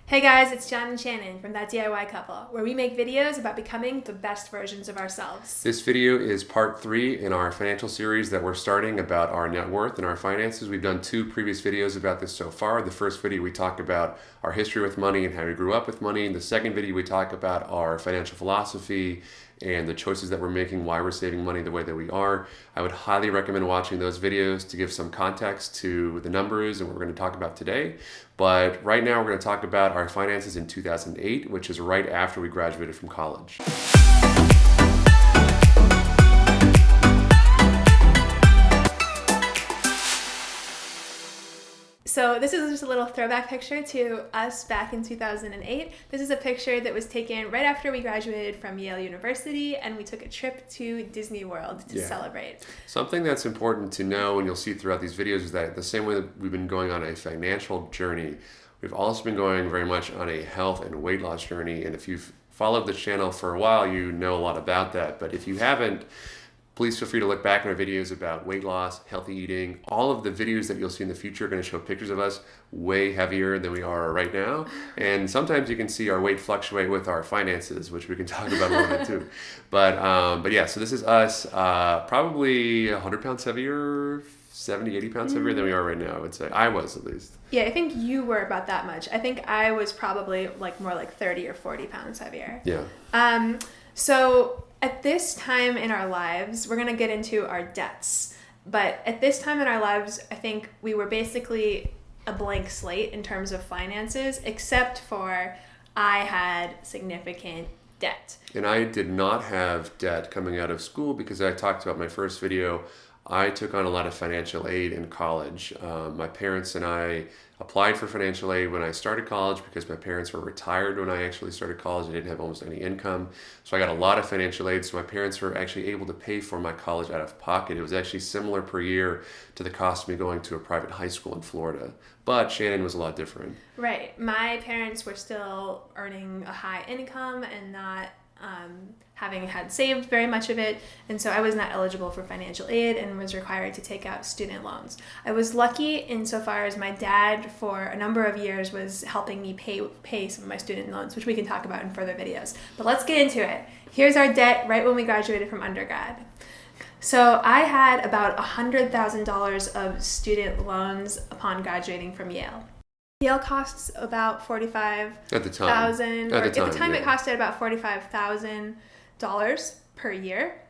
Hey guys, it's John and Shannon from That DIY Couple, where we make videos about becoming the best versions of ourselves. This video is part 3 in our financial series that we're starting about our net worth and our finances. We've done 2 previous videos about this so far. The first video we talk about our history with money and how we grew up with money. In the second video we talk about our financial philosophy and the choices that we're making, why we're saving money the way that we are. I would highly recommend watching those videos to give some context to the numbers and what we're going to talk about today. But right now we're going to talk about our finances in 2008, which is right after we graduated from college. So this is just a little throwback picture to us back in 2008. This is a picture that was taken right after we graduated from Yale University and we took a trip to Disney World to celebrate. Something that's important to know, and you'll see throughout these videos, is that the same way that we've been going on a financial journey, we've also been going very much on a health and weight loss journey. And if you've followed the channel for a while, you know a lot about that. But if you haven't, please feel free to look back on our videos about weight loss, healthy eating. All of the videos that you'll see in the future are going to show pictures of us way heavier than we are right now. And sometimes you can see our weight fluctuate with our finances, which we can talk about a little bit too. But yeah, so this is us probably 100 pounds heavier, 70, 80 pounds heavier than we are right now, I would say. I was, at least. Yeah, I think you were about that much. I think I was probably more like 30 or 40 pounds heavier. Yeah. So at this time in our lives, we're going to get into our debts. But at this time in our lives, I think we were basically a blank slate in terms of finances, except for I had significant debt. And I did not have debt coming out of school because I talked about my first video. I took on a lot of financial aid in college. My parents and I applied for financial aid when I started college because my parents were retired when I actually started college. I didn't have almost any income. So I got a lot of financial aid. So my parents were actually able to pay for my college out of pocket. It was actually similar per year to the cost of me going to a private high school in Florida. But Shannon was a lot different. Right. My parents were still earning a high income and not having had saved very much of it, and so I was not eligible for financial aid and was required to take out student loans. I was lucky insofar as my dad for a number of years was helping me pay some of my student loans, which we can talk about in further videos. But let's get into it. Here's our debt right when we graduated from undergrad. So I had about $100,000 of student loans upon graduating from Yale. Yale costs about $45,000. At the time. At the time, it costed about $45,000 per year.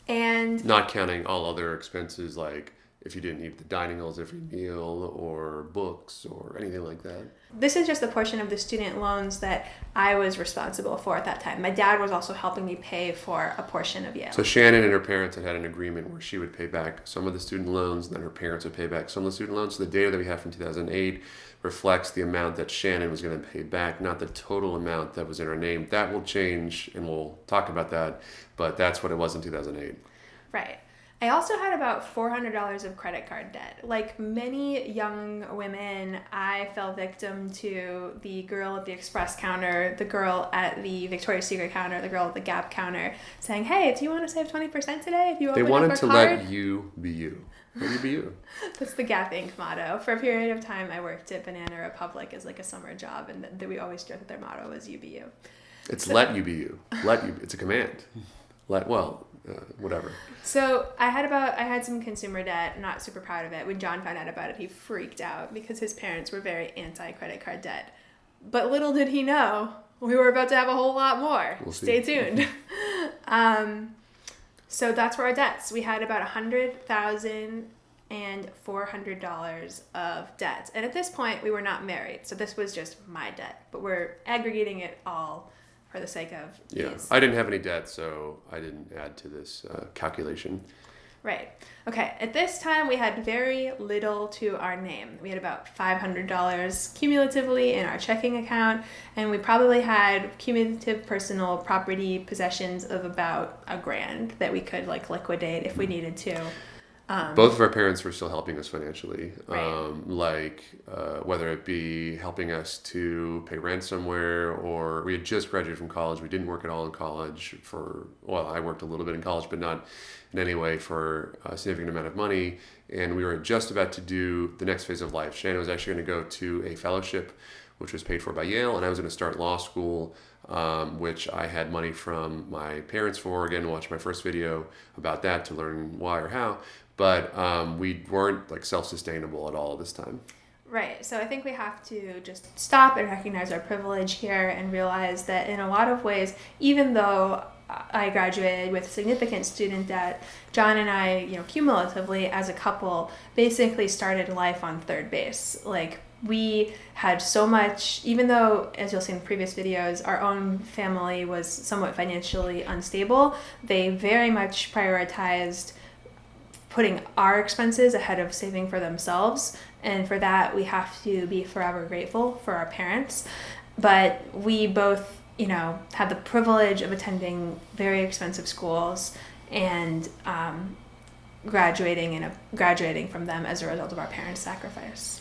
And not counting all other expenses, like if you didn't eat the dining halls every meal or books or anything like that. This is just a portion of the student loans that I was responsible for at that time. My dad was also helping me pay for a portion of Yale. So Shannon and her parents had an agreement where she would pay back some of the student loans, and then her parents would pay back some of the student loans. So the data that we have from 2008 reflects the amount that Shannon was going to pay back, not the total amount that was in her name. That will change, and we'll talk about that, but that's what it was in 2008. Right. I also had about $400 of credit card debt. Like many young women, I fell victim to the girl at the Express counter, the girl at the Victoria's Secret counter, the girl at the Gap counter, saying, "Hey, do you want to save 20% today if you open up a card?" They wanted to let you be you. Let you be you. That's the Gap Inc. motto. For a period of time, I worked at Banana Republic as like a summer job, and we always joked that their motto was "You be you." It's let you be you. Let you. It's a command. Whatever. So I had some consumer debt. I'm not super proud of it. When John found out about it, he freaked out because his parents were very anti-credit card debt. But little did he know, we were about to have a whole lot more. We'll see. Stay tuned. So that's for our debts. We had about $100,400 of debt. And at this point, we were not married. So this was just my debt. But we're aggregating it all for the sake of these. I didn't have any debt, so I didn't add to this calculation. Right. Okay. At this time, we had very little to our name. We had about $500 cumulatively in our checking account, and we probably had cumulative personal property possessions of about $1,000 that we could liquidate if we needed to. Both of our parents were still helping us financially, right. Whether it be helping us to pay rent somewhere, or we had just graduated from college. We didn't work at all in college I worked a little bit in college, but not in any way for a significant amount of money. And we were just about to do the next phase of life. Shannon was actually going to go to a fellowship which was paid for by Yale, and I was going to start law school, which I had money from my parents for. Again, watch my first video about that to learn why or how. But we weren't like self-sustainable at all this time. Right. So I think we have to just stop and recognize our privilege here and realize that in a lot of ways, even though I graduated with significant student debt, John and I, cumulatively as a couple, basically started life on third base. Like, we had so much, even though, as you'll see in previous videos, our own family was somewhat financially unstable, they very much prioritized putting our expenses ahead of saving for themselves. And for that, we have to be forever grateful for our parents. But we both, had the privilege of attending very expensive schools and graduating from them as a result of our parents' sacrifice.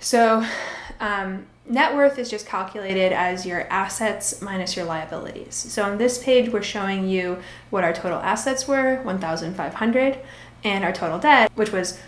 So net worth is just calculated as your assets minus your liabilities. So on this page, we're showing you what our total assets were, $1,500, and our total debt, which was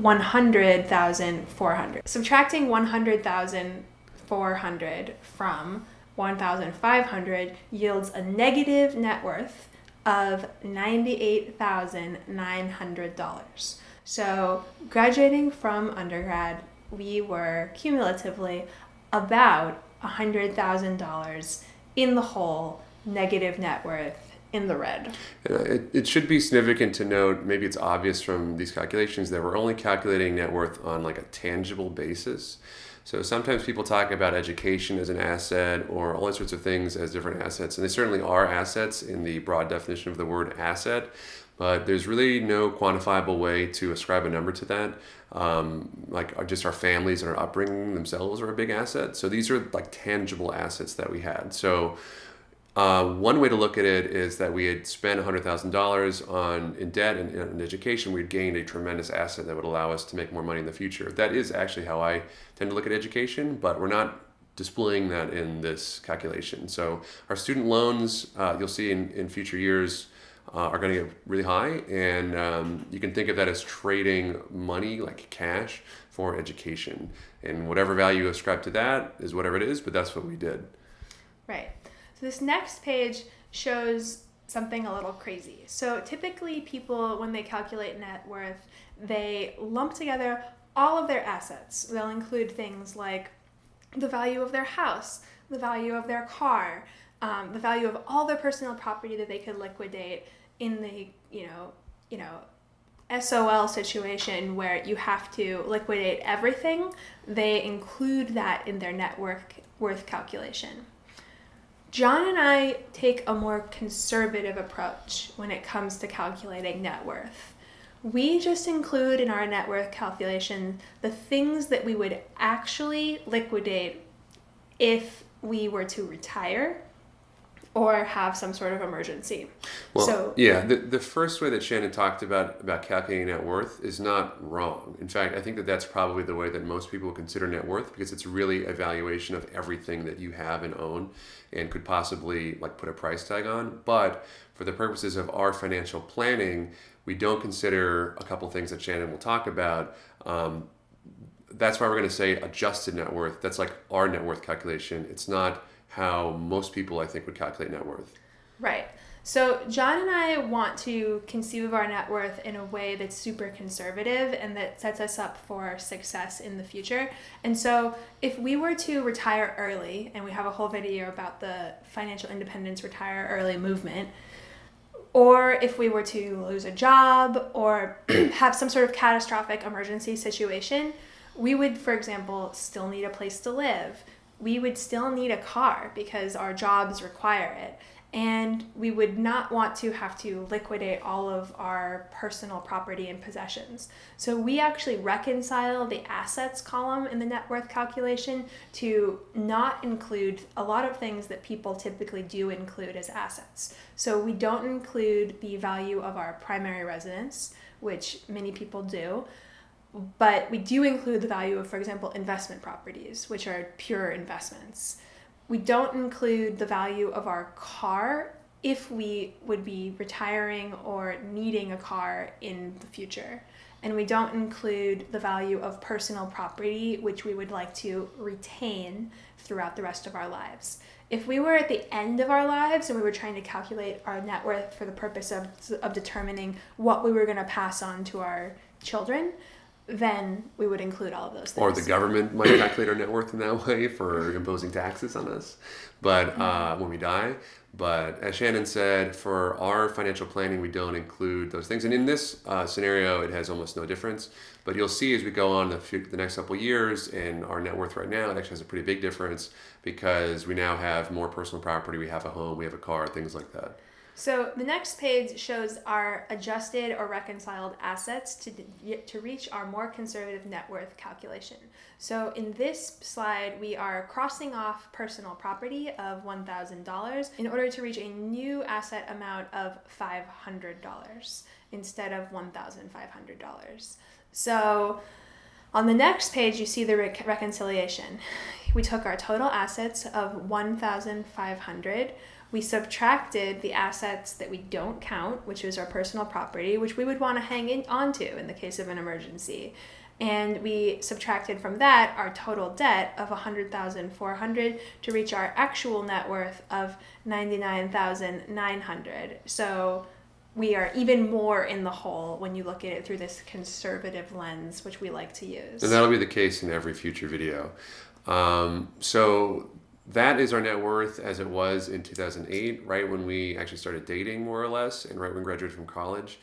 $100,400. Subtracting $100,400 from $1,500 yields a negative net worth of $98,900. So graduating from undergrad, we were cumulatively about $100,000 in the hole, negative net worth, in the red. It should be significant to note, maybe it's obvious from these calculations, that we're only calculating net worth on like a tangible basis. So sometimes people talk about education as an asset or all sorts of things as different assets, and they certainly are assets in the broad definition of the word asset, but there's really no quantifiable way to ascribe a number to that. Like just our families and our upbringing themselves are a big asset. So these are like tangible assets that we had. So one way to look at it is that we had spent $100,000 in debt and in education. We'd gained a tremendous asset that would allow us to make more money in the future. That is actually how I tend to look at education, but we're not displaying that in this calculation. So our student loans, you'll see in future years, are going to get really high, and you can think of that as trading money, like cash, for education. And whatever value you ascribe to that is whatever it is, but that's what we did. Right. So this next page shows something a little crazy. So typically people, when they calculate net worth, they lump together all of their assets. They'll include things like the value of their house, the value of their car, the value of all their personal property that they could liquidate in the, SOL situation where you have to liquidate everything. They include that in their net worth calculation. John and I take a more conservative approach when it comes to calculating net worth. We just include in our net worth calculation the things that we would actually liquidate if we were to retire or have some sort of emergency. Well, the first way that Shannon talked about calculating net worth is not wrong. In fact, I think that's probably the way that most people consider net worth, because it's really a valuation of everything that you have and own and could possibly like put a price tag on. But for the purposes of our financial planning, we don't consider a couple things that Shannon will talk about. That's why we're going to say adjusted net worth. That's like our net worth calculation. It's not how most people, I think, would calculate net worth. Right. So John and I want to conceive of our net worth in a way that's super conservative and that sets us up for success in the future. And so if we were to retire early, and we have a whole video about the financial independence retire early movement, or if we were to lose a job or have some sort of catastrophic emergency situation, we would, for example, still need a place to live. We would still need a car because our jobs require it. And we would not want to have to liquidate all of our personal property and possessions. So we actually reconcile the assets column in the net worth calculation to not include a lot of things that people typically do include as assets. So we don't include the value of our primary residence, which many people do. But we do include the value of, for example, investment properties, which are pure investments. We don't include the value of our car if we would be retiring or needing a car in the future. and we don't include the value of personal property, which we would like to retain throughout the rest of our lives. If we were at the end of our lives and we were trying to calculate our net worth for the purpose of determining what we were going to pass on to our children, then we would include all of those things. Or the government might calculate our net worth in that way for imposing taxes on us, but when we die. But as Shannon said, for our financial planning, we don't include those things. And in this scenario, it has almost no difference. But you'll see as we go on the next couple of years, and our net worth right now, it actually has a pretty big difference because we now have more personal property. We have a home, we have a car, things like that. So the next page shows our adjusted or reconciled assets to reach our more conservative net worth calculation. So in this slide, we are crossing off personal property of $1,000 in order to reach a new asset amount of $500 instead of $1,500. So on the next page, you see the reconciliation. We took our total assets of $1,500. We subtracted the assets that we don't count, which is our personal property, which we would want to hang on to in the case of an emergency. And we subtracted from that our total debt of $100,400 to reach our actual net worth of $99,900. So we are even more in the hole when you look at it through this conservative lens, which we like to use. And that'll be the case in every future video. So that is our net worth as it was in 2008, right when we actually started dating, more or less, and right when we graduated from college.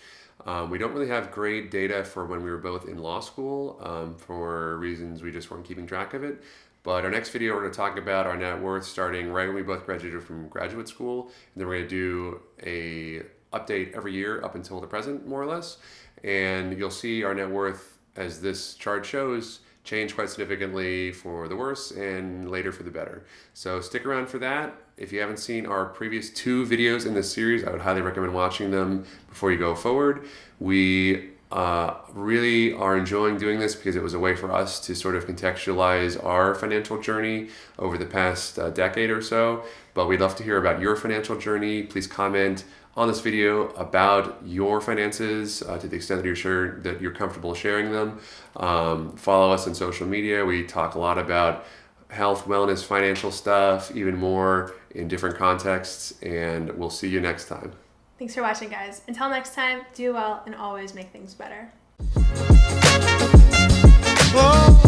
We don't really have great data for when we were both in law school for reasons we just weren't keeping track of it. But our next video, we're going to talk about our net worth starting right when we both graduated from graduate school. And then we're going to do a update every year up until the present, more or less. And you'll see our net worth, as this chart shows, change quite significantly for the worse and later for the better. So stick around for that. If you haven't seen our previous 2 videos in this series, I would highly recommend watching them before you go forward. We really are enjoying doing this because it was a way for us to sort of contextualize our financial journey over the past decade or so. But we'd love to hear about your financial journey. Please comment on this video about your finances to the extent that you're sure that you're comfortable sharing them. Follow us on social media. We talk a lot about health, wellness, financial stuff, even more in different contexts, and we'll see you next time. Thanks for watching, guys. Until next time, do well and always make things better. Oh.